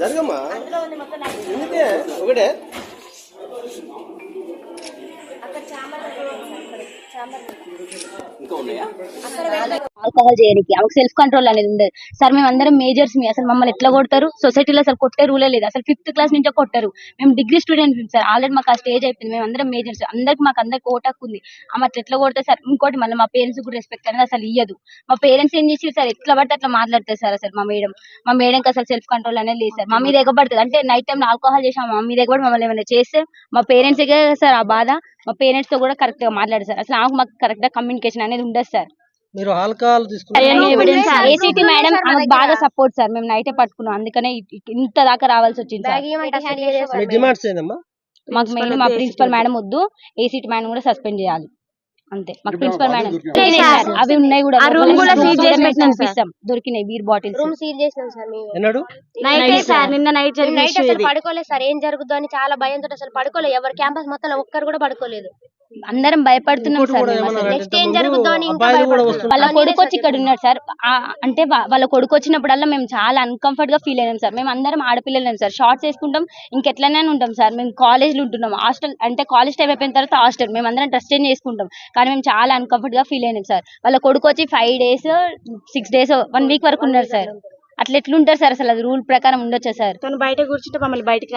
జరగమ్మా ఒకటే ఆల్కహాల్ చేయడానికి ఆమెకు సెల్ఫ్ కంట్రోల్ అనేది ఉండదు సార్. మేము అందరం మేజర్స్ మీ అసలు మమ్మల్ని ఎట్లా కొడతారు? సొసైటీలో అసలు కొట్టే రూలే లేదు. అసలు 5th క్లాస్ నుంచే కొట్టారు. మేము డిగ్రీ స్టూడెంట్స్ సార్. ఆల్రెడీ మాకు ఆ స్టేజ్ అయిపోయింది. మేము అందరం మేజర్స్. మాకు అందరికి ఓటాకు ఉంది. ఆమె అట్లా ఎట్లా కొడతారు సార్? ఇంకోటి మళ్ళీ మా పేరెంట్స్ కూడా రెస్పెక్ట్ అనేది అసలు ఇయ్యదు. మా పేరెంట్స్ ఏం చేసి సార్ ఎట్లా పడితే అట్లా మాట్లాడతారు సార్. అసలు మా మేడంకి అసలు సెల్ఫ్ కంట్రోల్ అనేది లేదు సార్. మా మీద ఎగబడుతుంది. అంటే నైట్ టైం ఆల్కహాల్ చేసాం మా మీద ఎగబడి మమ్మల్ని ఏమైనా చేస్తే మా పేరెంట్స్ సార్ ఆ బాధ. మా పేరెంట్స్ తో కూడా కరెక్ట్ గా మాట్లాడారు సార్. అసలు మాకు కరెక్ట్ గా కమ్యూనికేషన్ అనేది ఉండదు సార్. మీరు ఆల్కహాల్ ఏసీటీ మేడం బాగా సపోర్ట్ సార్. మేము నైటే పట్టుకున్నాం. అందుకనే ఇంత దాకా రావాల్సి వచ్చింది సార్. డిమాండ్స్ ఏందమ్మా? మాకు మెయిన్ మా ప్రిన్సిపల్ మేడం వద్దు, ఏసీటీ మేడం కూడా సస్పెండ్ చేయాలి అంతే. మాకు ప్రిన్సిపల్ మేడం అవి ఉన్నాయి కూడా దొరికినాయి బీర్ బాటిల్స్ రూమ్ సీల్ చేసినాం సార్. ఎన్నడు నిన్న నైట్ అసలు పడుకోలేదు సార్. ఏం జరుగుతుందో అని చాలా భయంతో అసలు పడుకోలేదు. ఎవరు క్యాంపస్ మొత్తం ఒక్కరు కూడా పడుకోలేదు. అందరం భయపడుతున్నాం సార్. నెక్స్ట్ ఏం జరుగుతుందో అని వాళ్ళ కొడుకు వచ్చి ఇక్కడ ఉన్నాడు సార్. అంటే వాళ్ళ కొడుకు వచ్చినప్పుడల్లా మేము చాలా అన్కంఫర్ట్ గా ఫీల్ అయినాం సార్. మేము అందరం ఆడపిల్లలేం సార్. షార్ట్స్ వేసుకుంటాం, ఇంకెట్లనే ఉంటాం సార్. మేము కాలేజ్ లో ఉంటున్నాం. హాస్టల్ అంటే కాలేజ్ టైం అయిపోయిన తర్వాత హాస్టల్ మేము అందరం డ్రెస్ చేంజ్ చేసుకుంటాం. కానీ మేము చాలా అన్కంఫర్ట్ గా ఫీల్ అయినాం సార్. వాళ్ళ కొడుకు వచ్చి 5 days 6 days 1 week వరకు ఉన్నారు సార్. అట్లా ఎట్లుంటారు సార్? అసలు అది రూల్ ప్రకారం ఉండొచ్చా సార్? బయట కూర్చుంటే మమ్మల్ని బయటికి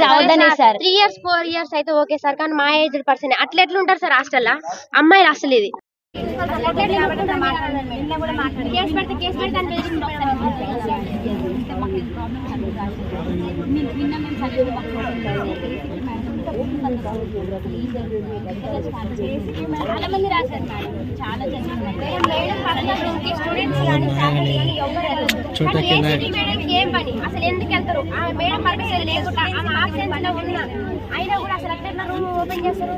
రావద్దనే సార్. 3 years 4 years అయితే ఓకే సార్. కానీ మా ఏజ్ పర్సన్ అట్లా ఎట్లుంటారు సార్ హాస్టల్లో? అమ్మాయిలు అసలు ఇది చాలా మంది రాశారు మేడం. చాలా ఏం పని అసలు ఎందుకు వెళ్తారు? మేడం పర్మిషన్ లేకుండా అయినా కూడా అసలు రూమ్ ఓపెన్ చేస్తారు.